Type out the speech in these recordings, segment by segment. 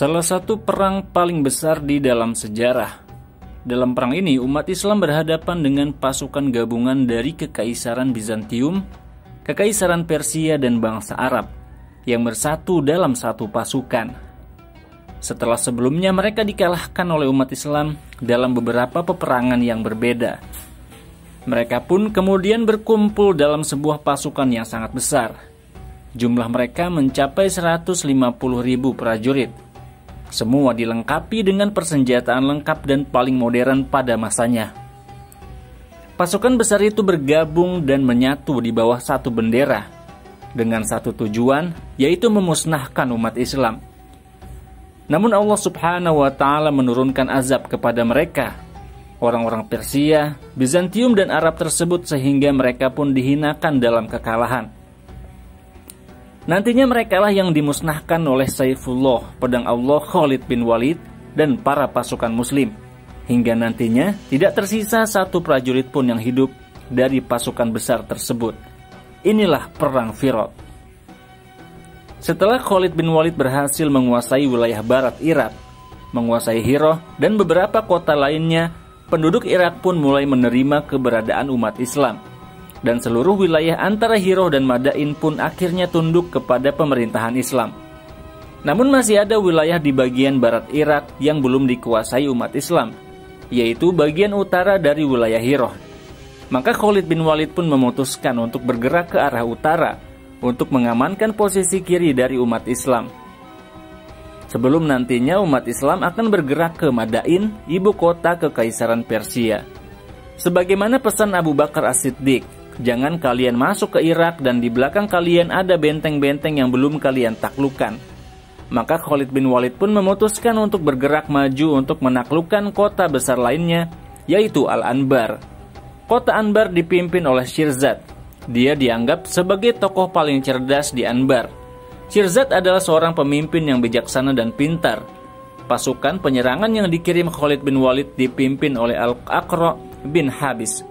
salah satu perang paling besar di dalam sejarah. Dalam perang ini, umat Islam berhadapan dengan pasukan gabungan dari Kekaisaran Bizantium, Kekaisaran Persia, dan bangsa Arab yang bersatu dalam satu pasukan. Setelah sebelumnya mereka dikalahkan oleh umat Islam dalam beberapa peperangan yang berbeda. Mereka pun kemudian berkumpul dalam sebuah pasukan yang sangat besar. Jumlah mereka mencapai 150.000 prajurit. Semua dilengkapi dengan persenjataan lengkap dan paling modern pada masanya. Pasukan besar itu bergabung dan menyatu di bawah satu bendera dengan satu tujuan, yaitu memusnahkan umat Islam. Namun Allah Subhanahu wa Ta'ala menurunkan azab kepada mereka, orang-orang Persia, Bizantium, dan Arab tersebut, sehingga mereka pun dihinakan dalam kekalahan. Nantinya merekalah yang dimusnahkan oleh Saifullah, pedang Allah Khalid bin Walid, dan para pasukan muslim. Hingga nantinya tidak tersisa satu prajurit pun yang hidup dari pasukan besar tersebut. Inilah perang Firat. Setelah Khalid bin Walid berhasil menguasai wilayah barat Irak, menguasai Hirah, dan beberapa kota lainnya, penduduk Irak pun mulai menerima keberadaan umat Islam. Dan seluruh wilayah antara Hirah dan Madain pun akhirnya tunduk kepada pemerintahan Islam. Namun masih ada wilayah di bagian barat Irak yang belum dikuasai umat Islam, yaitu bagian utara dari wilayah Hirah. Maka Khalid bin Walid pun memutuskan untuk bergerak ke arah utara untuk mengamankan posisi kiri dari umat Islam. Sebelum nantinya umat Islam akan bergerak ke Madain, ibu kota Kekaisaran Persia. Sebagaimana pesan Abu Bakar As-Siddiq, jangan kalian masuk ke Irak dan di belakang kalian ada benteng-benteng yang belum kalian taklukkan. Maka Khalid bin Walid pun memutuskan untuk bergerak maju untuk menaklukkan kota besar lainnya, yaitu Al-Anbar. Kota Anbar dipimpin oleh Syirzad. Dia dianggap sebagai tokoh paling cerdas di Anbar. Syirzad adalah seorang pemimpin yang bijaksana dan pintar. Pasukan penyerangan yang dikirim Khalid bin Walid dipimpin oleh Al-Aqra bin Habis.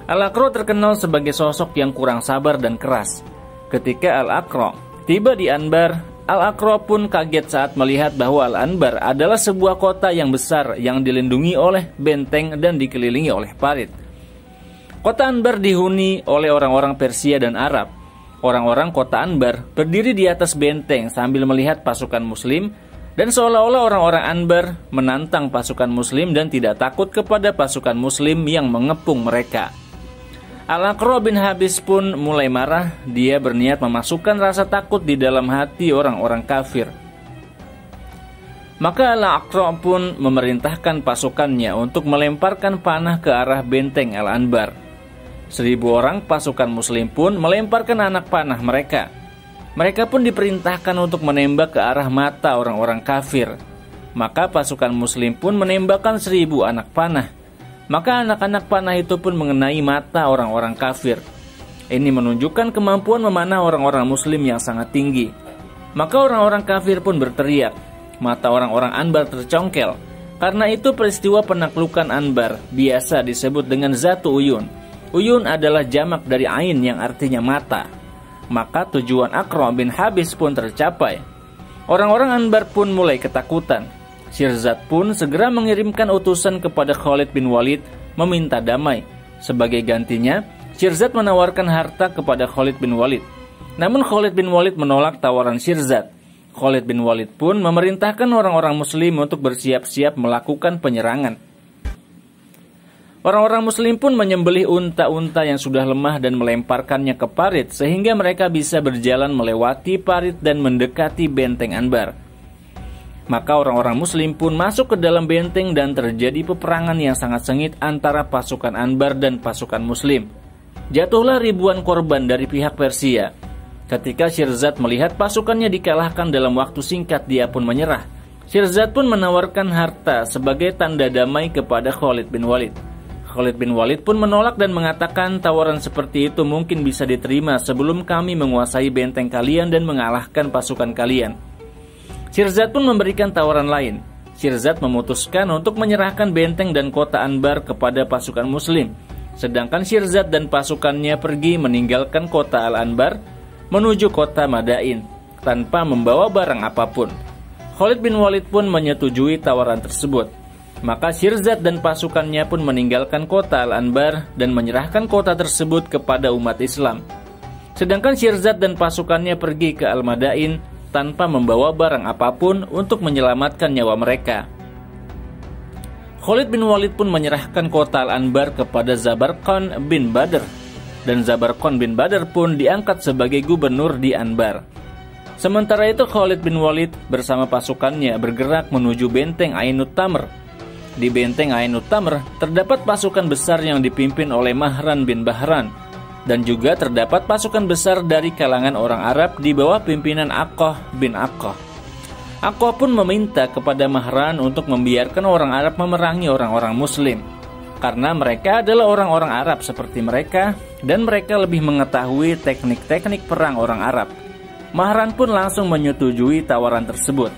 Al-Aqra terkenal sebagai sosok yang kurang sabar dan keras. Ketika Al-Aqra tiba di Anbar, Al-Aqra pun kaget saat melihat bahwa Al-Anbar adalah sebuah kota yang besar yang dilindungi oleh benteng dan dikelilingi oleh parit. Kota Anbar dihuni oleh orang-orang Persia dan Arab. Orang-orang kota Anbar berdiri di atas benteng sambil melihat pasukan muslim, dan seolah-olah orang-orang Anbar menantang pasukan muslim dan tidak takut kepada pasukan muslim yang mengepung mereka. Al-Aqra bin Habis pun mulai marah. Dia berniat memasukkan rasa takut di dalam hati orang-orang kafir. Maka Al-Aqra pun memerintahkan pasukannya untuk melemparkan panah ke arah benteng Al-Anbar. 1.000 orang pasukan muslim pun melemparkan anak panah mereka. Mereka pun diperintahkan untuk menembak ke arah mata orang-orang kafir. Maka pasukan muslim pun menembakkan 1.000 anak panah. Maka anak-anak panah itu pun mengenai mata orang-orang kafir. Ini menunjukkan kemampuan memanah orang-orang muslim yang sangat tinggi. Maka orang-orang kafir pun berteriak. Mata orang-orang Anbar tercongkel. Karena itu peristiwa penaklukan Anbar biasa disebut dengan Zatu Uyun. Uyun adalah jamak dari ain yang artinya mata. Maka tujuan Aqra bin Habis pun tercapai. Orang-orang Anbar pun mulai ketakutan. Syirzad pun segera mengirimkan utusan kepada Khalid bin Walid meminta damai. Sebagai gantinya, Syirzad menawarkan harta kepada Khalid bin Walid. Namun Khalid bin Walid menolak tawaran Syirzad. Khalid bin Walid pun memerintahkan orang-orang muslim untuk bersiap-siap melakukan penyerangan. Orang-orang muslim pun menyembelih unta-unta yang sudah lemah dan melemparkannya ke parit sehingga mereka bisa berjalan melewati parit dan mendekati benteng Anbar. Maka orang-orang muslim pun masuk ke dalam benteng dan terjadi peperangan yang sangat sengit antara pasukan Anbar dan pasukan muslim. Jatuhlah ribuan korban dari pihak Persia. Ketika Syirzad melihat pasukannya dikalahkan dalam waktu singkat, dia pun menyerah. Syirzad pun menawarkan harta sebagai tanda damai kepada Khalid bin Walid. Khalid bin Walid pun menolak dan mengatakan tawaran seperti itu mungkin bisa diterima sebelum kami menguasai benteng kalian dan mengalahkan pasukan kalian. Syirzad pun memberikan tawaran lain. Syirzad memutuskan untuk menyerahkan benteng dan kota Anbar kepada pasukan muslim. Sedangkan Syirzad dan pasukannya pergi meninggalkan kota Al-Anbar menuju kota Madain tanpa membawa barang apapun. Khalid bin Walid pun menyetujui tawaran tersebut. Maka Syirzad dan pasukannya pun meninggalkan kota Al-Anbar dan menyerahkan kota tersebut kepada umat Islam. Sedangkan Syirzad dan pasukannya pergi ke Al-Madain tanpa membawa barang apapun untuk menyelamatkan nyawa mereka. Khalid bin Walid pun menyerahkan kota Al-Anbar kepada Zabarqan bin Badr, dan Zabarqan bin Badr pun diangkat sebagai gubernur di Anbar. Sementara itu Khalid bin Walid bersama pasukannya bergerak menuju benteng Ainut Tamr. Di benteng Ainut Tamr terdapat pasukan besar yang dipimpin oleh Mahran bin Bahran, dan juga terdapat pasukan besar dari kalangan orang Arab di bawah pimpinan Aqah bin Aqah. Aqah pun meminta kepada Mahran untuk membiarkan orang Arab memerangi orang-orang Muslim, karena mereka adalah orang-orang Arab seperti mereka, dan mereka lebih mengetahui teknik-teknik perang orang Arab. Mahran pun langsung menyetujui tawaran tersebut.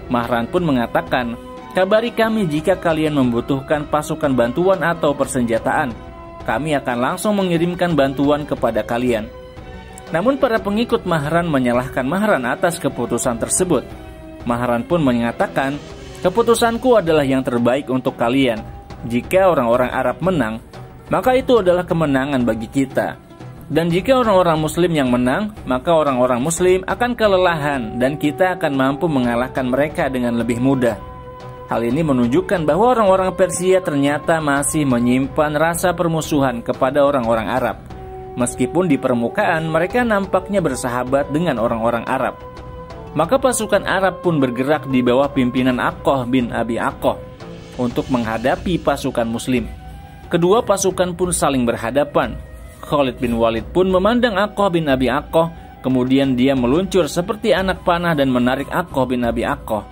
Mahran pun mengatakan, "Kabari kami jika kalian membutuhkan pasukan bantuan atau persenjataan. Kami akan langsung mengirimkan bantuan kepada kalian." Namun para pengikut Mahran menyalahkan Mahran atas keputusan tersebut. Mahran pun mengatakan, "Keputusanku adalah yang terbaik untuk kalian. Jika orang-orang Arab menang, maka itu adalah kemenangan bagi kita. Dan jika orang-orang Muslim yang menang, maka orang-orang Muslim akan kelelahan dan kita akan mampu mengalahkan mereka dengan lebih mudah." Hal ini menunjukkan bahwa orang-orang Persia ternyata masih menyimpan rasa permusuhan kepada orang-orang Arab. Meskipun di permukaan mereka nampaknya bersahabat dengan orang-orang Arab. Maka pasukan Arab pun bergerak di bawah pimpinan Aqah bin Abi Aqah untuk menghadapi pasukan Muslim. Kedua pasukan pun saling berhadapan. Khalid bin Walid pun memandang Aqah bin Abi Aqah, kemudian dia meluncur seperti anak panah dan menarik Aqah bin Abi Aqah.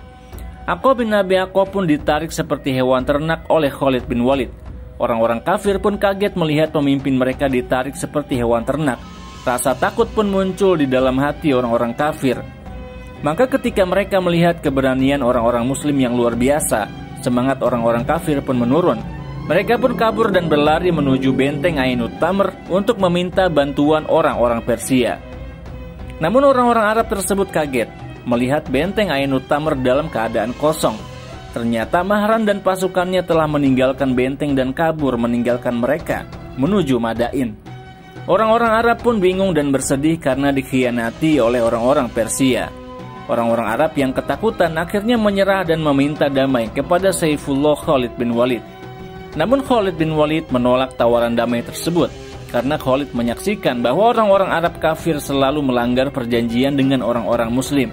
Aqah bin Abi Aqah pun ditarik seperti hewan ternak oleh Khalid bin Walid. Orang-orang kafir pun kaget melihat pemimpin mereka ditarik seperti hewan ternak. Rasa takut pun muncul di dalam hati orang-orang kafir. Maka ketika mereka melihat keberanian orang-orang Muslim yang luar biasa, semangat orang-orang kafir pun menurun. Mereka pun kabur dan berlari menuju benteng Ainut Tamr untuk meminta bantuan orang-orang Persia. Namun orang-orang Arab tersebut kaget melihat benteng Ainut Tamr dalam keadaan kosong. Ternyata Mahran dan pasukannya telah meninggalkan benteng dan kabur meninggalkan mereka menuju Madain. Orang-orang Arab pun bingung dan bersedih karena dikhianati oleh orang-orang Persia. Orang-orang Arab yang ketakutan akhirnya menyerah dan meminta damai kepada Saifullah Khalid bin Walid. Namun Khalid bin Walid menolak tawaran damai tersebut karena Khalid menyaksikan bahwa orang-orang Arab kafir selalu melanggar perjanjian dengan orang-orang Muslim.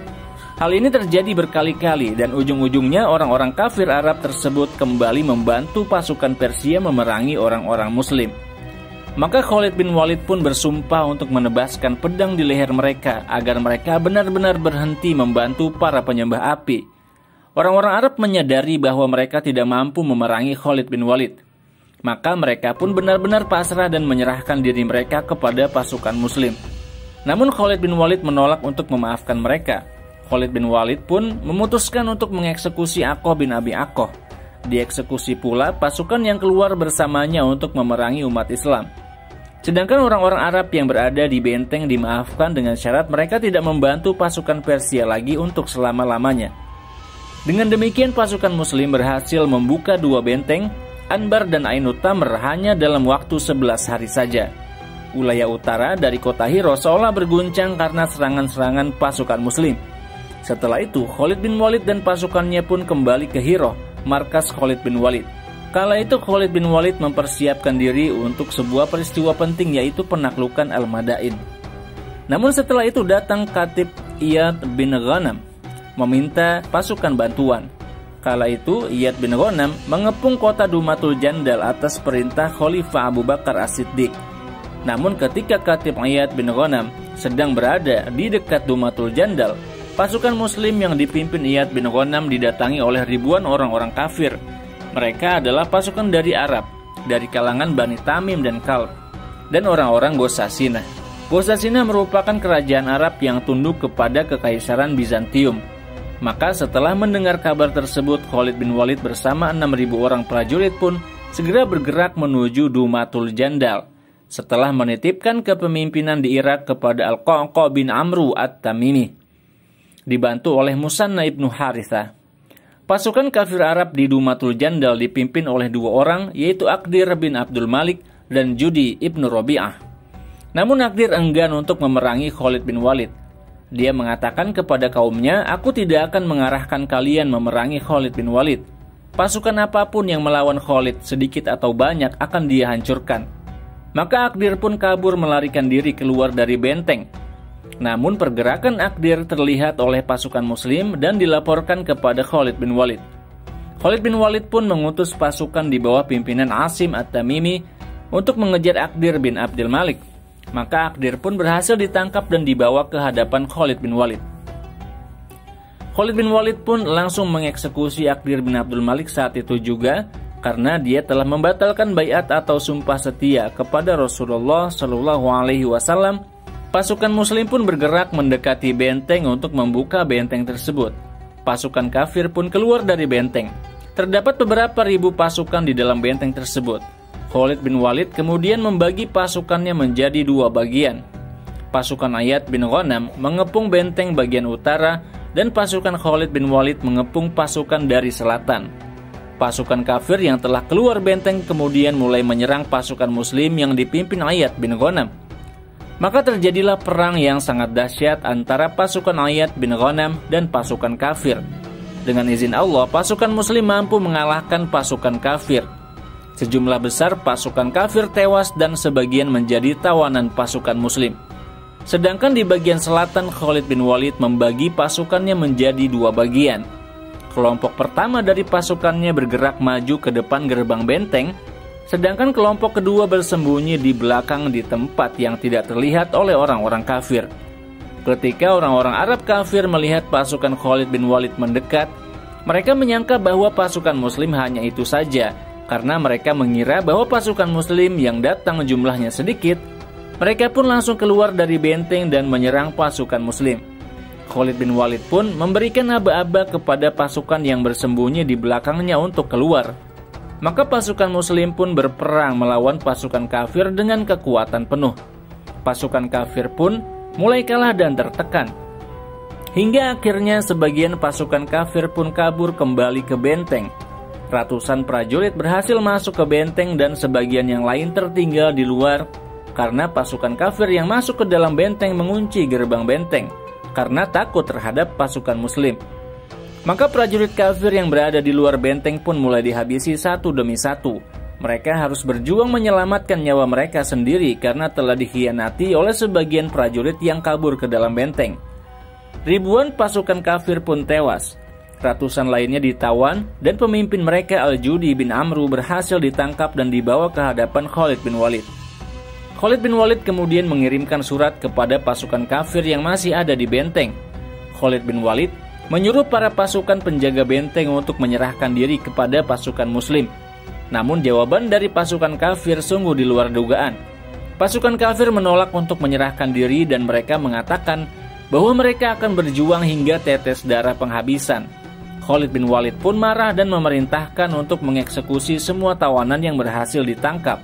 Hal ini terjadi berkali-kali dan ujung-ujungnya orang-orang kafir Arab tersebut kembali membantu pasukan Persia memerangi orang-orang Muslim. Maka Khalid bin Walid pun bersumpah untuk menebaskan pedang di leher mereka agar mereka benar-benar berhenti membantu para penyembah api. Orang-orang Arab menyadari bahwa mereka tidak mampu memerangi Khalid bin Walid. Maka mereka pun benar-benar pasrah dan menyerahkan diri mereka kepada pasukan Muslim. Namun Khalid bin Walid menolak untuk memaafkan mereka. Khalid bin Walid pun memutuskan untuk mengeksekusi Aqah bin Abi Aqah. Dieksekusi pula pasukan yang keluar bersamanya untuk memerangi umat Islam. Sedangkan orang-orang Arab yang berada di benteng dimaafkan dengan syarat mereka tidak membantu pasukan Persia lagi untuk selama-lamanya. Dengan demikian pasukan Muslim berhasil membuka dua benteng, Anbar dan Ainut Tamr, hanya dalam waktu 11 hari saja. Wilayah utara dari kota Hiro seolah berguncang karena serangan-serangan pasukan Muslim. Setelah itu, Khalid bin Walid dan pasukannya pun kembali ke Hiro, markas Khalid bin Walid. Kala itu Khalid bin Walid mempersiapkan diri untuk sebuah peristiwa penting, yaitu penaklukan Al-Madain. Namun setelah itu datang Khatib Iyad bin Ghanam meminta pasukan bantuan. Kala itu Iyad bin Ghanam mengepung kota Dumatul Jandal atas perintah Khalifah Abu Bakar As-Siddiq. Namun ketika Khatib Iyad bin Ghanam sedang berada di dekat Dumatul Jandal, pasukan Muslim yang dipimpin Iyad bin Ghanam didatangi oleh ribuan orang-orang kafir. Mereka adalah pasukan dari Arab, dari kalangan Bani Tamim dan Kalb, dan orang-orang Ghassasinah. Ghassasinah merupakan kerajaan Arab yang tunduk kepada Kekaisaran Bizantium. Maka setelah mendengar kabar tersebut, Khalid bin Walid bersama 6.000 orang prajurit pun segera bergerak menuju Dumatul Jandal. Setelah menitipkan kepemimpinan di Irak kepada Al-Qa'qa bin Amru At-Tamimi. dibantu oleh Musanna ibnu Harithah. Pasukan kafir Arab di Dumatul Jandal dipimpin oleh dua orang, yaitu Aqdir bin Abdul Malik dan Judi ibnu Rabi'ah. Namun Aqdir enggan untuk memerangi Khalid bin Walid. Dia mengatakan kepada kaumnya, "Aku tidak akan mengarahkan kalian memerangi Khalid bin Walid. Pasukan apapun yang melawan Khalid, sedikit atau banyak, akan dia hancurkan." Maka Aqdir pun kabur melarikan diri keluar dari benteng. Namun pergerakan Aqdir terlihat oleh pasukan muslim dan dilaporkan kepada Khalid bin Walid. Khalid bin Walid pun mengutus pasukan di bawah pimpinan Asim At-Tamimi untuk mengejar Aqdir bin Abdul Malik. Maka Aqdir pun berhasil ditangkap dan dibawa ke hadapan Khalid bin Walid. Khalid bin Walid pun langsung mengeksekusi Aqdir bin Abdul Malik saat itu juga, karena dia telah membatalkan baiat atau sumpah setia kepada Rasulullah Shallallahu Alaihi Wasallam. Pasukan muslim pun bergerak mendekati benteng untuk membuka benteng tersebut. Pasukan kafir pun keluar dari benteng. Terdapat beberapa ribu pasukan di dalam benteng tersebut. Khalid bin Walid kemudian membagi pasukannya menjadi dua bagian. Pasukan Ayad bin Ghanam mengepung benteng bagian utara dan pasukan Khalid bin Walid mengepung pasukan dari selatan. Pasukan kafir yang telah keluar benteng kemudian mulai menyerang pasukan muslim yang dipimpin Ayad bin Ghanam. Maka terjadilah perang yang sangat dahsyat antara pasukan Ayad bin Ghanam dan pasukan kafir. Dengan izin Allah, pasukan muslim mampu mengalahkan pasukan kafir. Sejumlah besar pasukan kafir tewas dan sebagian menjadi tawanan pasukan muslim. Sedangkan di bagian selatan, Khalid bin Walid membagi pasukannya menjadi dua bagian. Kelompok pertama dari pasukannya bergerak maju ke depan gerbang benteng, sedangkan kelompok kedua bersembunyi di belakang di tempat yang tidak terlihat oleh orang-orang kafir. Ketika orang-orang Arab kafir melihat pasukan Khalid bin Walid mendekat, mereka menyangka bahwa pasukan muslim hanya itu saja, karena mereka mengira bahwa pasukan muslim yang datang jumlahnya sedikit. Mereka pun langsung keluar dari benteng dan menyerang pasukan muslim. Khalid bin Walid pun memberikan aba-aba kepada pasukan yang bersembunyi di belakangnya untuk keluar. Maka pasukan muslim pun berperang melawan pasukan kafir dengan kekuatan penuh. Pasukan kafir pun mulai kalah dan tertekan. Hingga akhirnya sebagian pasukan kafir pun kabur kembali ke benteng. Ratusan prajurit berhasil masuk ke benteng dan sebagian yang lain tertinggal di luar karena pasukan kafir yang masuk ke dalam benteng mengunci gerbang benteng karena takut terhadap pasukan muslim. Maka prajurit kafir yang berada di luar benteng pun mulai dihabisi satu demi satu. Mereka harus berjuang menyelamatkan nyawa mereka sendiri karena telah dikhianati oleh sebagian prajurit yang kabur ke dalam benteng. Ribuan pasukan kafir pun tewas. Ratusan lainnya ditawan dan pemimpin mereka Al-Judi bin Amru berhasil ditangkap dan dibawa ke hadapan Khalid bin Walid. Khalid bin Walid kemudian mengirimkan surat kepada pasukan kafir yang masih ada di benteng. Khalid bin Walid menyuruh para pasukan penjaga benteng untuk menyerahkan diri kepada pasukan muslim. Namun jawaban dari pasukan kafir sungguh di luar dugaan. Pasukan kafir menolak untuk menyerahkan diri dan mereka mengatakan bahwa mereka akan berjuang hingga tetes darah penghabisan. Khalid bin Walid pun marah dan memerintahkan untuk mengeksekusi semua tawanan yang berhasil ditangkap.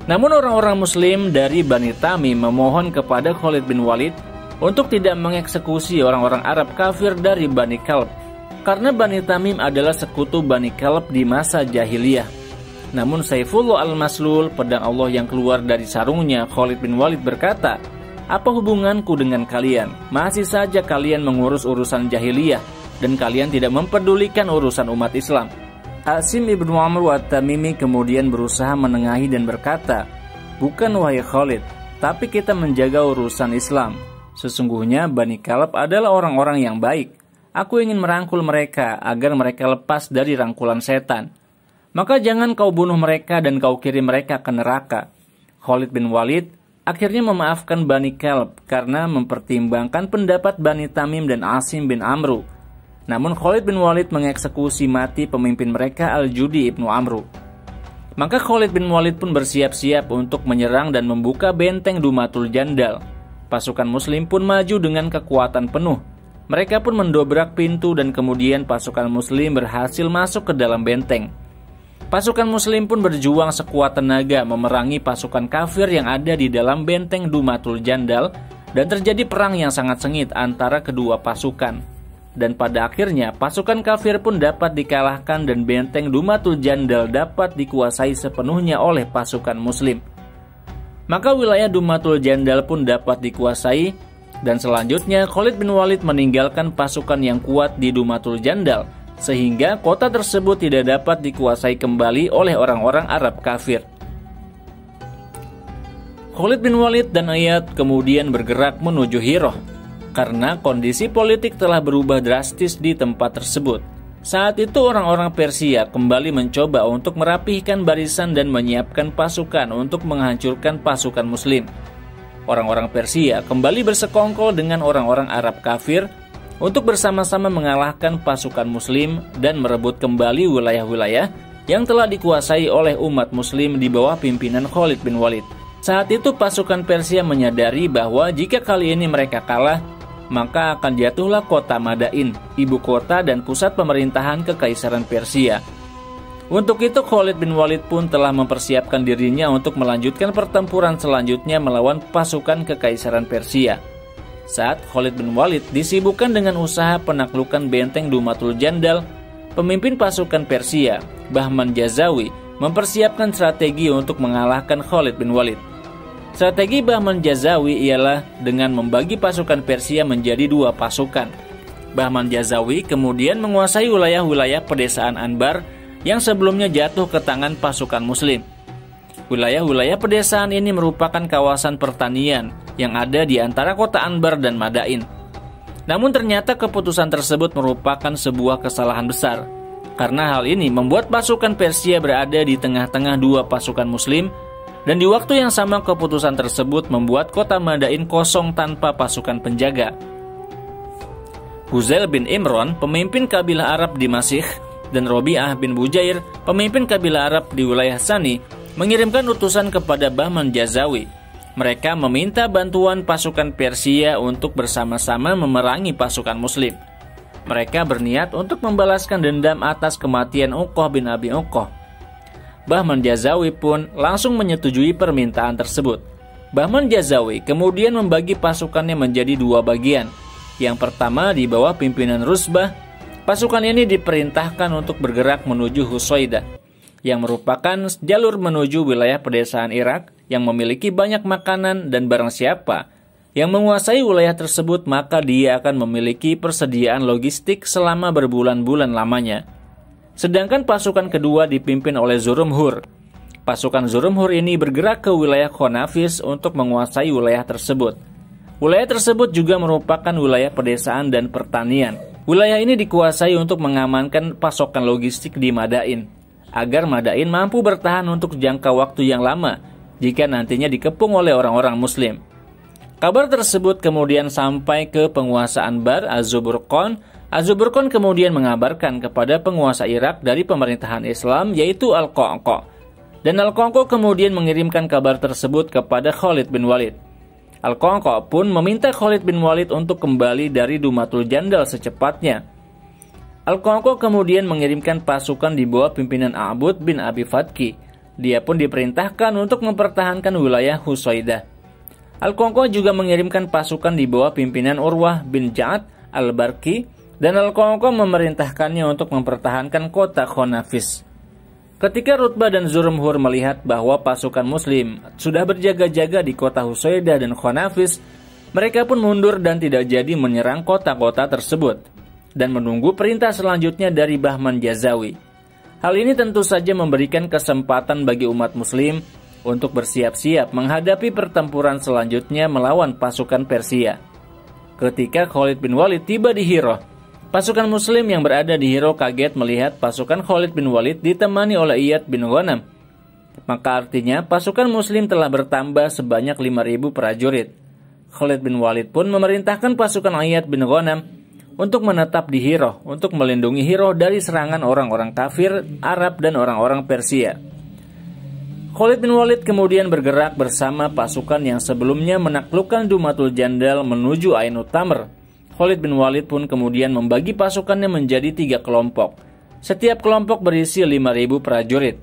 Namun orang-orang muslim dari Bani Tamim memohon kepada Khalid bin Walid untuk tidak mengeksekusi orang-orang Arab kafir dari Bani Kalb, karena Bani Tamim adalah sekutu Bani Kalb di masa jahiliyah. Namun Saifullah al-Maslul, pedang Allah yang keluar dari sarungnya, Khalid bin Walid berkata, "Apa hubunganku dengan kalian? Masih saja kalian mengurus urusan jahiliyah dan kalian tidak mempedulikan urusan umat Islam." Asim ibnu Amr At-Tamimi kemudian berusaha menengahi dan berkata, "Bukan wahai Khalid, tapi kita menjaga urusan Islam. Sesungguhnya Bani Kalb adalah orang-orang yang baik. Aku ingin merangkul mereka agar mereka lepas dari rangkulan setan. Maka jangan kau bunuh mereka dan kau kirim mereka ke neraka." Khalid bin Walid akhirnya memaafkan Bani Kalb karena mempertimbangkan pendapat Bani Tamim dan Asim bin Amru. Namun Khalid bin Walid mengeksekusi mati pemimpin mereka Al-Judi ibnu Amru. Maka Khalid bin Walid pun bersiap-siap untuk menyerang dan membuka benteng Dumatul Jandal. Pasukan muslim pun maju dengan kekuatan penuh. Mereka pun mendobrak pintu dan kemudian pasukan muslim berhasil masuk ke dalam benteng. Pasukan muslim pun berjuang sekuat tenaga memerangi pasukan kafir yang ada di dalam benteng Dumatul Jandal dan terjadi perang yang sangat sengit antara kedua pasukan. Dan pada akhirnya pasukan kafir pun dapat dikalahkan dan benteng Dumatul Jandal dapat dikuasai sepenuhnya oleh pasukan muslim. Maka wilayah Dumatul Jandal pun dapat dikuasai, dan selanjutnya Khalid bin Walid meninggalkan pasukan yang kuat di Dumatul Jandal, sehingga kota tersebut tidak dapat dikuasai kembali oleh orang-orang Arab kafir. Khalid bin Walid dan Iyad kemudian bergerak menuju Hirah, karena kondisi politik telah berubah drastis di tempat tersebut. Saat itu orang-orang Persia kembali mencoba untuk merapihkan barisan dan menyiapkan pasukan untuk menghancurkan pasukan muslim. Orang-orang Persia kembali bersekongkol dengan orang-orang Arab kafir untuk bersama-sama mengalahkan pasukan muslim dan merebut kembali wilayah-wilayah yang telah dikuasai oleh umat muslim di bawah pimpinan Khalid bin Walid. Saat itu pasukan Persia menyadari bahwa jika kali ini mereka kalah, maka akan jatuhlah kota Madain, ibu kota dan pusat pemerintahan Kekaisaran Persia. Untuk itu Khalid bin Walid pun telah mempersiapkan dirinya untuk melanjutkan pertempuran selanjutnya melawan pasukan Kekaisaran Persia. Saat Khalid bin Walid disibukkan dengan usaha penaklukan benteng Dumatul Jandal, pemimpin pasukan Persia, Bahman Jazawi, mempersiapkan strategi untuk mengalahkan Khalid bin Walid. Strategi Bahman Jazawi ialah dengan membagi pasukan Persia menjadi dua pasukan. Bahman Jazawi kemudian menguasai wilayah-wilayah pedesaan Anbar yang sebelumnya jatuh ke tangan pasukan muslim. Wilayah-wilayah pedesaan ini merupakan kawasan pertanian yang ada di antara kota Anbar dan Madain. Namun ternyata keputusan tersebut merupakan sebuah kesalahan besar, karena hal ini membuat pasukan Persia berada di tengah-tengah dua pasukan muslim. Dan di waktu yang sama keputusan tersebut membuat kota Madain kosong tanpa pasukan penjaga. Huzail bin Imran, pemimpin kabilah Arab di Masih, dan Robi'ah bin Bujair, pemimpin kabilah Arab di wilayah Sani, mengirimkan utusan kepada Bahman Jazawi. Mereka meminta bantuan pasukan Persia untuk bersama-sama memerangi pasukan muslim. Mereka berniat untuk membalaskan dendam atas kematian Uqbah bin Abi Uqbah. Bahman Jazawi pun langsung menyetujui permintaan tersebut. Bahman Jazawi kemudian membagi pasukannya menjadi dua bagian. Yang pertama di bawah pimpinan Rusbah, pasukan ini diperintahkan untuk bergerak menuju Husaidah, yang merupakan jalur menuju wilayah pedesaan Irak yang memiliki banyak makanan, dan barang siapa yang menguasai wilayah tersebut maka dia akan memiliki persediaan logistik selama berbulan-bulan lamanya. Sedangkan pasukan kedua dipimpin oleh Zurumhur. Pasukan Zurumhur ini bergerak ke wilayah Khonafis untuk menguasai wilayah tersebut. Wilayah tersebut juga merupakan wilayah pedesaan dan pertanian. Wilayah ini dikuasai untuk mengamankan pasokan logistik di Madain, agar Madain mampu bertahan untuk jangka waktu yang lama jika nantinya dikepung oleh orang-orang muslim. Kabar tersebut kemudian sampai ke penguasa Anbar, Az-Zuburqan. Az-Zuburqan kemudian mengabarkan kepada penguasa Irak dari pemerintahan Islam, yaitu Al-Qa'qa'. Dan Al-Qa'qa' kemudian mengirimkan kabar tersebut kepada Khalid bin Walid. Al-Qa'qa' pun meminta Khalid bin Walid untuk kembali dari Dumatul Jandal secepatnya. Al-Qa'qa' kemudian mengirimkan pasukan di bawah pimpinan A'bud bin Abi Fadki. Dia pun diperintahkan untuk mempertahankan wilayah Husaidah. Al-Qa'qa' juga mengirimkan pasukan di bawah pimpinan Urwah bin Ja'ad al-Barqi, dan Al-Qa'qa' memerintahkannya untuk mempertahankan kota Khonafis. Ketika Rutbah dan Zurumhur melihat bahwa pasukan muslim sudah berjaga-jaga di kota Husaidah dan Khonafis, mereka pun mundur dan tidak jadi menyerang kota-kota tersebut, dan menunggu perintah selanjutnya dari Bahman Jazawi. Hal ini tentu saja memberikan kesempatan bagi umat muslim untuk bersiap-siap menghadapi pertempuran selanjutnya melawan pasukan Persia. Ketika Khalid bin Walid tiba di Hirah, pasukan muslim yang berada di Hirah kaget melihat pasukan Khalid bin Walid ditemani oleh Iyad bin Ghanam. Maka artinya pasukan muslim telah bertambah sebanyak 5.000 prajurit. Khalid bin Walid pun memerintahkan pasukan Iyad bin Ghanam untuk menetap di Hirah untuk melindungi Hirah dari serangan orang-orang kafir, Arab dan orang-orang Persia. Khalid bin Walid kemudian bergerak bersama pasukan yang sebelumnya menaklukkan Dumatul Jandal menuju Ainut Tamr. Khalid bin Walid pun kemudian membagi pasukannya menjadi 3 kelompok. Setiap kelompok berisi 5.000 prajurit.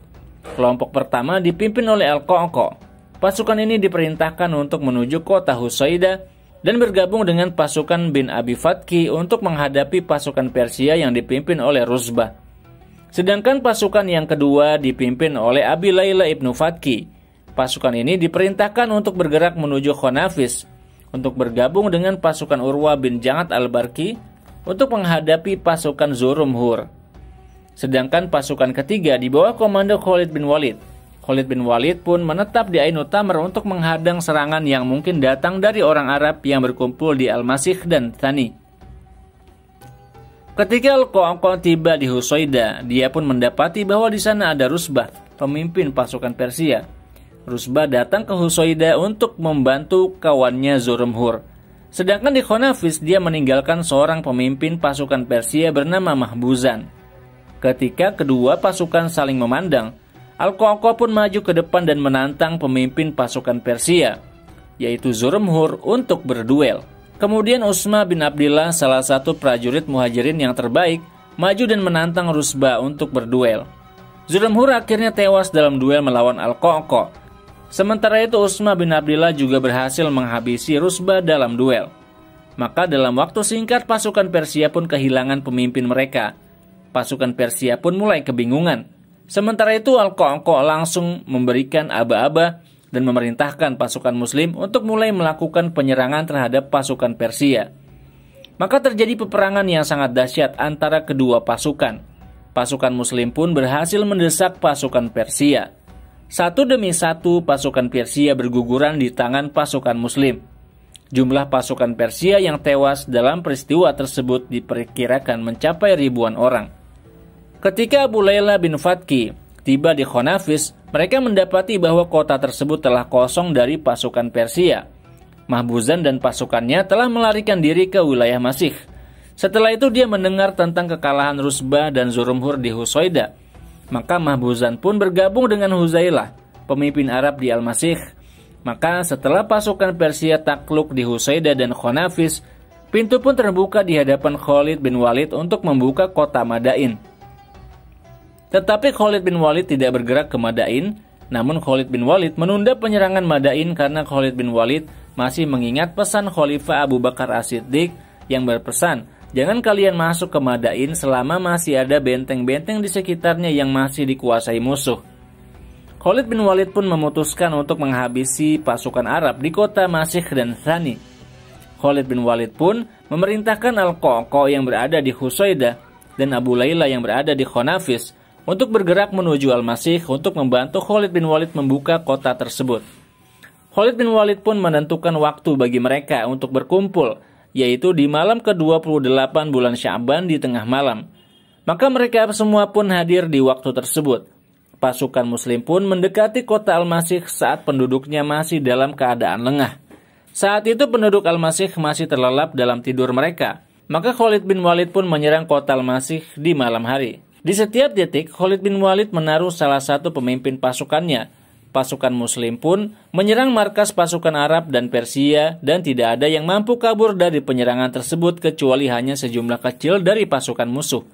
Kelompok pertama dipimpin oleh Al-Qa'qa'. Pasukan ini diperintahkan untuk menuju kota Husaidah dan bergabung dengan pasukan bin Abi Fatki untuk menghadapi pasukan Persia yang dipimpin oleh Rusbah. Sedangkan pasukan yang kedua dipimpin oleh Abi Laila ibnu Fatki. Pasukan ini diperintahkan untuk bergerak menuju Khonafis untuk bergabung dengan pasukan Urwa bin Jangat al-Barki untuk menghadapi pasukan Zurumhur. Sedangkan pasukan ketiga di bawah komando Khalid bin Walid. Khalid bin Walid pun menetap di Ainut Tamr untuk menghadang serangan yang mungkin datang dari orang Arab yang berkumpul di Al-Masih dan Thani. Ketika Al-Qa'qa tiba di Husayda, dia pun mendapati bahwa di sana ada Rusbah, pemimpin pasukan Persia. Rusbah datang ke Husayda untuk membantu kawannya Zurumhur. Sedangkan di Khonafis dia meninggalkan seorang pemimpin pasukan Persia bernama Mahbuzan. Ketika kedua pasukan saling memandang, Al-Qa'qa pun maju ke depan dan menantang pemimpin pasukan Persia, yaitu Zurumhur, untuk berduel. Kemudian Utsma bin Abdillah, salah satu prajurit muhajirin yang terbaik, maju dan menantang Rusbah untuk berduel. Zurumhur akhirnya tewas dalam duel melawan Al-Qa'qa. Sementara itu Utsma bin Abdillah juga berhasil menghabisi Rusbah dalam duel. Maka dalam waktu singkat pasukan Persia pun kehilangan pemimpin mereka. Pasukan Persia pun mulai kebingungan. Sementara itu Al-Qa'qa langsung memberikan aba-aba dan memerintahkan pasukan Muslim untuk mulai melakukan penyerangan terhadap pasukan Persia. Maka terjadi peperangan yang sangat dahsyat antara kedua pasukan. Pasukan Muslim pun berhasil mendesak pasukan Persia. Satu demi satu pasukan Persia berguguran di tangan pasukan Muslim. Jumlah pasukan Persia yang tewas dalam peristiwa tersebut diperkirakan mencapai ribuan orang. Ketika Abu Laila bin Fatki tiba di Khonafis, mereka mendapati bahwa kota tersebut telah kosong dari pasukan Persia. Mahbuzan dan pasukannya telah melarikan diri ke wilayah Masih. Setelah itu dia mendengar tentang kekalahan Rusbah dan Zurumhur di Husayda. Maka Mahbuzan pun bergabung dengan Huzailah, pemimpin Arab di Al-Masih. Maka setelah pasukan Persia takluk di Husayda dan Khonafis, pintu pun terbuka di hadapan Khalid bin Walid untuk membuka kota Madain. Tetapi Khalid bin Walid tidak bergerak ke Madain, namun Khalid bin Walid menunda penyerangan Madain karena Khalid bin Walid masih mengingat pesan Khalifah Abu Bakar As-Siddiq yang berpesan, jangan kalian masuk ke Madain selama masih ada benteng-benteng di sekitarnya yang masih dikuasai musuh. Khalid bin Walid pun memutuskan untuk menghabisi pasukan Arab di kota Masih dan Thani. Khalid bin Walid pun memerintahkan Al-Qa'qa yang berada di Husayda dan Abu Laila yang berada di Khonafis untuk bergerak menuju Al-Masih untuk membantu Khalid bin Walid membuka kota tersebut. Khalid bin Walid pun menentukan waktu bagi mereka untuk berkumpul, yaitu di malam ke-28 bulan Sya'ban di tengah malam. Maka mereka semua pun hadir di waktu tersebut. Pasukan Muslim pun mendekati kota Al-Masih saat penduduknya masih dalam keadaan lengah. Saat itu penduduk Al-Masih masih terlelap dalam tidur mereka. Maka Khalid bin Walid pun menyerang kota Al-Masih di malam hari. Di setiap detik, Khalid bin Walid menaruh salah satu pemimpin pasukannya. Pasukan Muslim pun menyerang markas pasukan Arab dan Persia dan tidak ada yang mampu kabur dari penyerangan tersebut kecuali hanya sejumlah kecil dari pasukan musuh.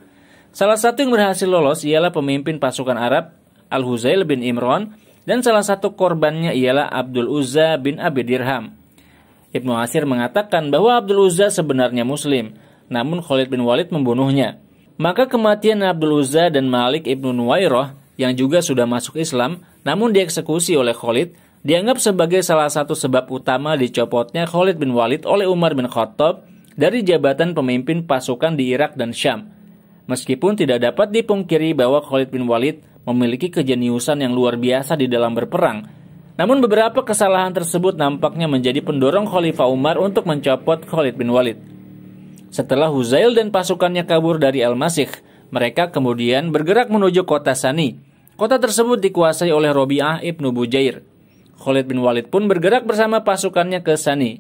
Salah satu yang berhasil lolos ialah pemimpin pasukan Arab, Al-Huzail bin Imran, dan salah satu korbannya ialah Abdul Uzza bin Abi Dirham. Ibnu Asir mengatakan bahwa Abdul Uzza sebenarnya Muslim, namun Khalid bin Walid membunuhnya. Maka kematian Abdul Uzza dan Malik ibnu Nuwairah yang juga sudah masuk Islam namun dieksekusi oleh Khalid dianggap sebagai salah satu sebab utama dicopotnya Khalid bin Walid oleh Umar bin Khattab dari jabatan pemimpin pasukan di Irak dan Syam. Meskipun tidak dapat dipungkiri bahwa Khalid bin Walid memiliki kejeniusan yang luar biasa di dalam berperang, namun beberapa kesalahan tersebut nampaknya menjadi pendorong Khalifah Umar untuk mencopot Khalid bin Walid. Setelah Huzail dan pasukannya kabur dari Al-Masih, mereka kemudian bergerak menuju kota Sani. Kota tersebut dikuasai oleh Robi'ah ibnu Bujair. Khalid bin Walid pun bergerak bersama pasukannya ke Sani.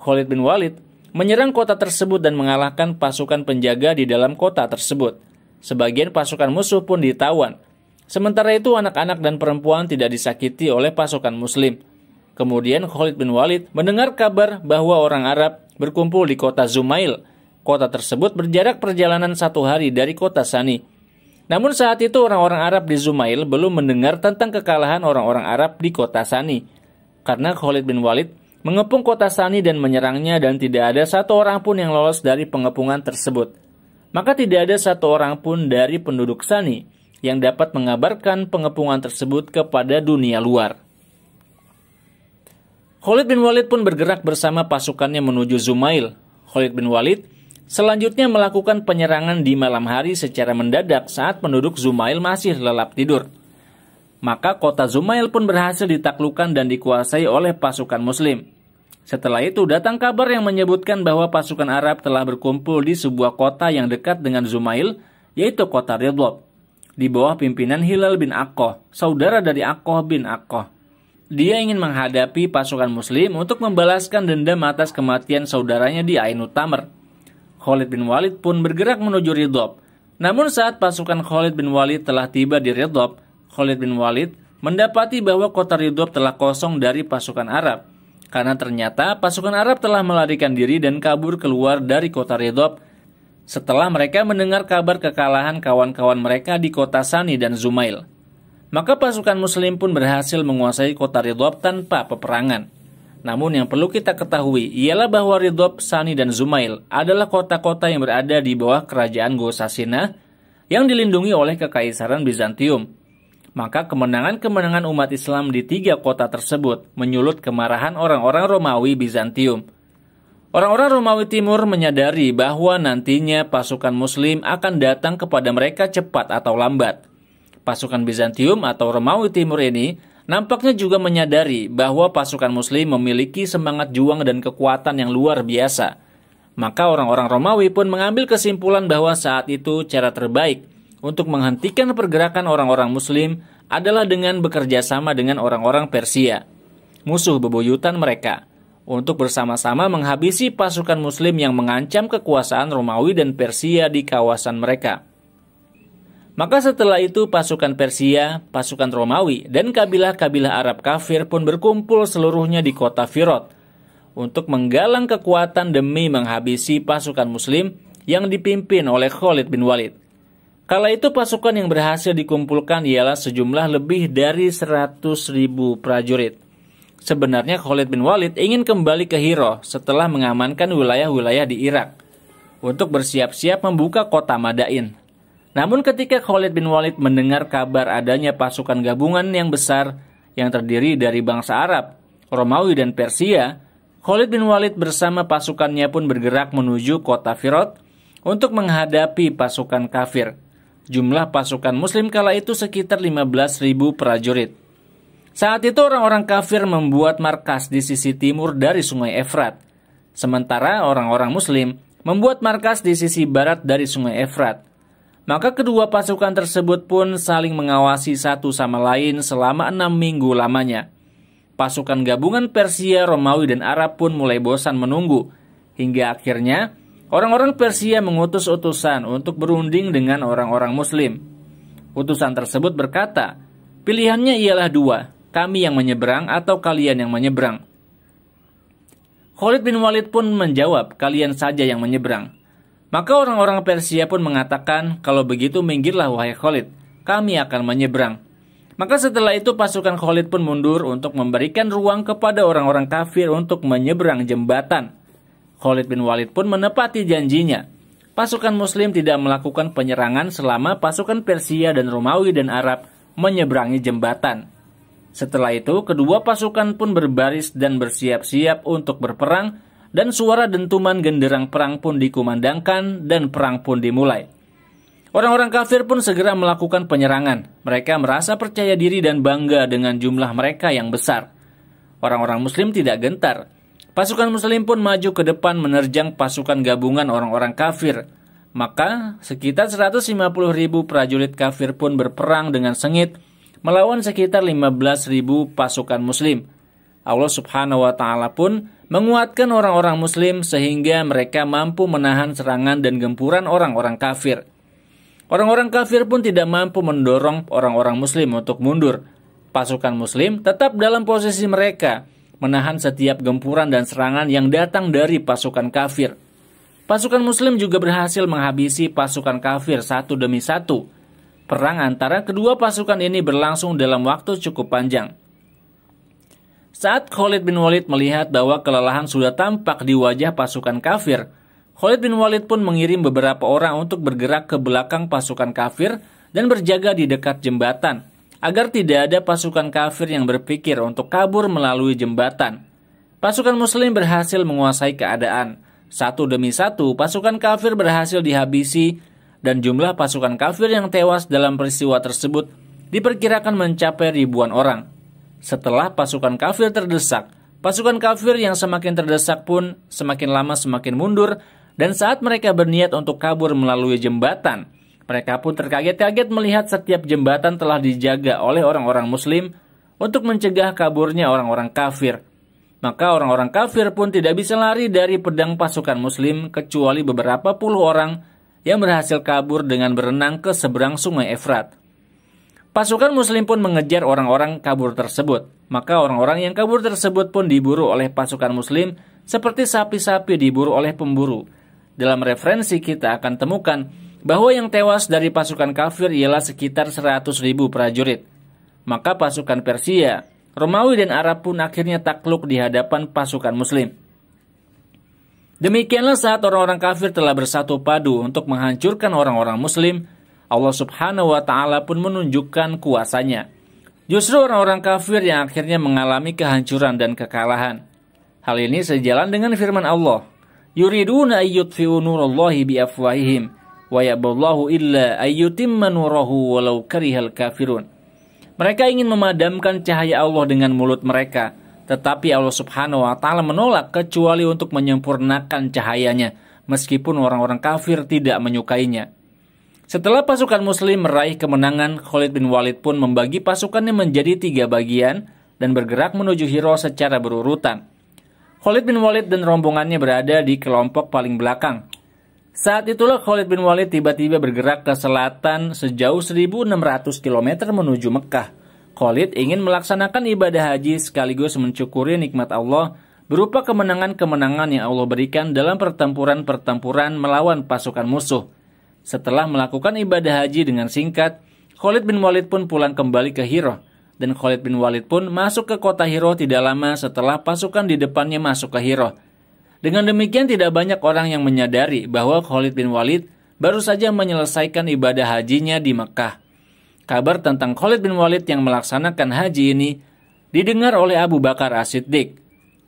Khalid bin Walid menyerang kota tersebut dan mengalahkan pasukan penjaga di dalam kota tersebut. Sebagian pasukan musuh pun ditawan. Sementara itu anak-anak dan perempuan tidak disakiti oleh pasukan Muslim. Kemudian Khalid bin Walid mendengar kabar bahwa orang Arab berkumpul di kota Zumail. Kota tersebut berjarak perjalanan 1 hari dari kota Sani. Namun saat itu orang-orang Arab di Zumail belum mendengar tentang kekalahan orang-orang Arab di kota Sani. Karena Khalid bin Walid mengepung kota Sani dan menyerangnya, dan tidak ada satu orang pun yang lolos dari pengepungan tersebut. Maka tidak ada satu orang pun dari penduduk Sani yang dapat mengabarkan pengepungan tersebut kepada dunia luar. Khalid bin Walid pun bergerak bersama pasukannya menuju Zumail. Khalid bin Walid selanjutnya melakukan penyerangan di malam hari secara mendadak saat penduduk Zumail masih lelap tidur. Maka kota Zumail pun berhasil ditaklukkan dan dikuasai oleh pasukan Muslim. Setelah itu datang kabar yang menyebutkan bahwa pasukan Arab telah berkumpul di sebuah kota yang dekat dengan Zumail, yaitu kota Ridlab, di bawah pimpinan Hilal bin Aqah, saudara dari Aqah bin Aqah. Dia ingin menghadapi pasukan Muslim untuk membalaskan dendam atas kematian saudaranya di Ainu Tamr. Khalid bin Walid pun bergerak menuju Ridlab. Namun saat pasukan Khalid bin Walid telah tiba di Ridlab, Khalid bin Walid mendapati bahwa kota Ridlab telah kosong dari pasukan Arab. Karena ternyata pasukan Arab telah melarikan diri dan kabur keluar dari kota Ridlab setelah mereka mendengar kabar kekalahan kawan-kawan mereka di kota Sani dan Zumail. Maka pasukan Muslim pun berhasil menguasai kota Ridlab tanpa peperangan. Namun yang perlu kita ketahui ialah bahwa Ridlab, Sani, dan Zumail adalah kota-kota yang berada di bawah kerajaan Ghosasina yang dilindungi oleh Kekaisaran Bizantium. Maka kemenangan-kemenangan umat Islam di 3 kota tersebut menyulut kemarahan orang-orang Romawi Bizantium. Orang-orang Romawi Timur menyadari bahwa nantinya pasukan Muslim akan datang kepada mereka cepat atau lambat. Pasukan Bizantium atau Romawi Timur ini nampaknya juga menyadari bahwa pasukan Muslim memiliki semangat juang dan kekuatan yang luar biasa. Maka orang-orang Romawi pun mengambil kesimpulan bahwa saat itu cara terbaik untuk menghentikan pergerakan orang-orang Muslim adalah dengan bekerja sama dengan orang-orang Persia, musuh bebuyutan mereka, untuk bersama-sama menghabisi pasukan Muslim yang mengancam kekuasaan Romawi dan Persia di kawasan mereka. Maka setelah itu pasukan Persia, pasukan Romawi, dan kabilah-kabilah Arab kafir pun berkumpul seluruhnya di kota Firot untuk menggalang kekuatan demi menghabisi pasukan Muslim yang dipimpin oleh Khalid bin Walid. Kala itu pasukan yang berhasil dikumpulkan ialah sejumlah lebih dari 100.000 prajurit. Sebenarnya Khalid bin Walid ingin kembali ke Hiro setelah mengamankan wilayah-wilayah di Irak untuk bersiap-siap membuka kota Madain. Namun ketika Khalid bin Walid mendengar kabar adanya pasukan gabungan yang besar yang terdiri dari bangsa Arab, Romawi, dan Persia, Khalid bin Walid bersama pasukannya pun bergerak menuju kota Firot untuk menghadapi pasukan kafir. Jumlah pasukan Muslim kala itu sekitar 15.000 prajurit. Saat itu orang-orang kafir membuat markas di sisi timur dari sungai Efrat. Sementara orang-orang Muslim membuat markas di sisi barat dari sungai Efrat. Maka kedua pasukan tersebut pun saling mengawasi satu sama lain selama 6 minggu lamanya. Pasukan gabungan Persia, Romawi, dan Arab pun mulai bosan menunggu. Hingga akhirnya orang-orang Persia mengutus utusan untuk berunding dengan orang-orang Muslim. Utusan tersebut berkata, pilihannya ialah 2, kami yang menyeberang atau kalian yang menyeberang. Khalid bin Walid pun menjawab, kalian saja yang menyeberang. Maka orang-orang Persia pun mengatakan, kalau begitu minggirlah wahai Khalid, kami akan menyeberang. Maka setelah itu pasukan Khalid pun mundur untuk memberikan ruang kepada orang-orang kafir untuk menyeberang jembatan. Khalid bin Walid pun menepati janjinya. Pasukan Muslim tidak melakukan penyerangan selama pasukan Persia dan Romawi dan Arab menyeberangi jembatan. Setelah itu, kedua pasukan pun berbaris dan bersiap-siap untuk berperang, dan suara dentuman genderang perang pun dikumandangkan dan perang pun dimulai. Orang-orang kafir pun segera melakukan penyerangan. Mereka merasa percaya diri dan bangga dengan jumlah mereka yang besar. Orang-orang Muslim tidak gentar. Pasukan Muslim pun maju ke depan menerjang pasukan gabungan orang-orang kafir. Maka sekitar 150.000 prajurit kafir pun berperang dengan sengit melawan sekitar 15.000 pasukan Muslim. Allah Subhanahu wa Ta'ala pun menguatkan orang-orang Muslim sehingga mereka mampu menahan serangan dan gempuran orang-orang kafir. Orang-orang kafir pun tidak mampu mendorong orang-orang Muslim untuk mundur. Pasukan Muslim tetap dalam posisi mereka, menahan setiap gempuran dan serangan yang datang dari pasukan kafir. Pasukan Muslim juga berhasil menghabisi pasukan kafir satu demi satu. Perang antara kedua pasukan ini berlangsung dalam waktu cukup panjang. Saat Khalid bin Walid melihat bahwa kelelahan sudah tampak di wajah pasukan kafir, Khalid bin Walid pun mengirim beberapa orang untuk bergerak ke belakang pasukan kafir dan berjaga di dekat jembatan, agar tidak ada pasukan kafir yang berpikir untuk kabur melalui jembatan. Pasukan muslim berhasil menguasai keadaan. Satu demi satu, pasukan kafir berhasil dihabisi, dan jumlah pasukan kafir yang tewas dalam peristiwa tersebut diperkirakan mencapai ribuan orang. Setelah pasukan kafir terdesak, pasukan kafir yang semakin terdesak pun semakin lama semakin mundur, dan saat mereka berniat untuk kabur melalui jembatan, mereka pun terkaget-kaget melihat setiap jembatan telah dijaga oleh orang-orang muslim untuk mencegah kaburnya orang-orang kafir. Maka orang-orang kafir pun tidak bisa lari dari pedang pasukan muslim kecuali beberapa puluh orang yang berhasil kabur dengan berenang ke seberang sungai Efrat. Pasukan muslim pun mengejar orang-orang kabur tersebut. Maka orang-orang yang kabur tersebut pun diburu oleh pasukan muslim seperti sapi-sapi diburu oleh pemburu. Dalam referensi kita akan temukan bahwa yang tewas dari pasukan kafir ialah sekitar 100.000 prajurit. Maka pasukan Persia, Romawi dan Arab pun akhirnya takluk di hadapan pasukan muslim. Demikianlah saat orang-orang kafir telah bersatu padu untuk menghancurkan orang-orang muslim, Allah subhanahu wa ta'ala pun menunjukkan kuasanya. Justru orang-orang kafir yang akhirnya mengalami kehancuran dan kekalahan. Hal ini sejalan dengan firman Allah, yuriduna ayyutfi'u nurallahi biafwahihim wa ya'ballahu illa ayyutimma nurahu walau karihal kafirun. Mereka ingin memadamkan cahaya Allah dengan mulut mereka, tetapi Allah subhanahu wa ta'ala menolak kecuali untuk menyempurnakan cahayanya, meskipun orang-orang kafir tidak menyukainya. Setelah pasukan muslim meraih kemenangan, Khalid bin Walid pun membagi pasukannya menjadi 3 bagian dan bergerak menuju Hiro secara berurutan. Khalid bin Walid dan rombongannya berada di kelompok paling belakang. Saat itulah Khalid bin Walid tiba-tiba bergerak ke selatan sejauh 1.600 km menuju Mekah. Khalid ingin melaksanakan ibadah haji sekaligus mencukuri nikmat Allah berupa kemenangan-kemenangan yang Allah berikan dalam pertempuran-pertempuran melawan pasukan musuh. Setelah melakukan ibadah haji dengan singkat, Khalid bin Walid pun pulang kembali ke Hiro, dan Khalid bin Walid pun masuk ke kota Hiro tidak lama setelah pasukan di depannya masuk ke Hiro. Dengan demikian tidak banyak orang yang menyadari bahwa Khalid bin Walid baru saja menyelesaikan ibadah hajinya di Mekah. Kabar tentang Khalid bin Walid yang melaksanakan haji ini didengar oleh Abu Bakar As-Siddiq.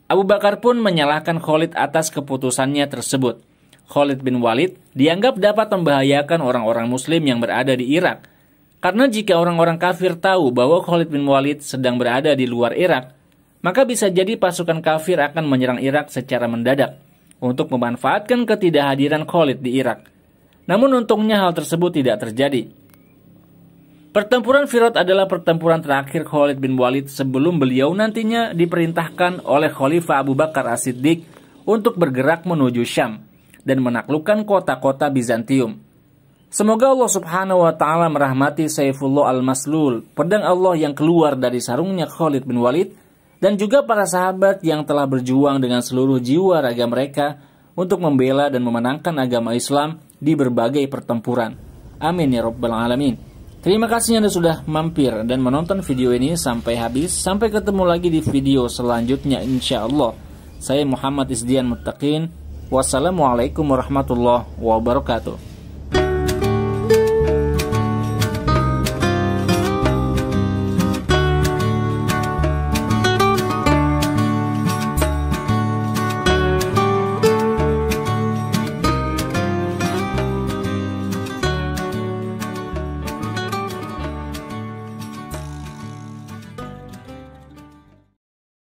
Abu Bakar pun menyalahkan Khalid atas keputusannya tersebut. Khalid bin Walid dianggap dapat membahayakan orang-orang muslim yang berada di Irak. Karena jika orang-orang kafir tahu bahwa Khalid bin Walid sedang berada di luar Irak, maka bisa jadi pasukan kafir akan menyerang Irak secara mendadak untuk memanfaatkan ketidakhadiran Khalid di Irak. Namun untungnya hal tersebut tidak terjadi. Pertempuran Firat adalah pertempuran terakhir Khalid bin Walid sebelum beliau nantinya diperintahkan oleh Khalifah Abu Bakar As-Siddiq untuk bergerak menuju Syam dan menaklukkan kota-kota Bizantium. Semoga Allah subhanahu wa ta'ala merahmati Saifullah al-Maslul, pedang Allah yang keluar dari sarungnya Khalid bin Walid, dan juga para sahabat yang telah berjuang dengan seluruh jiwa raga mereka untuk membela dan memenangkan agama Islam di berbagai pertempuran. Amin ya rabbal alamin. Terima kasih Anda sudah mampir dan menonton video ini sampai habis. Sampai ketemu lagi di video selanjutnya insyaallah. Saya Muhammad Izdian Muttaqin. Wassalamualaikum warahmatullahi wabarakatuh.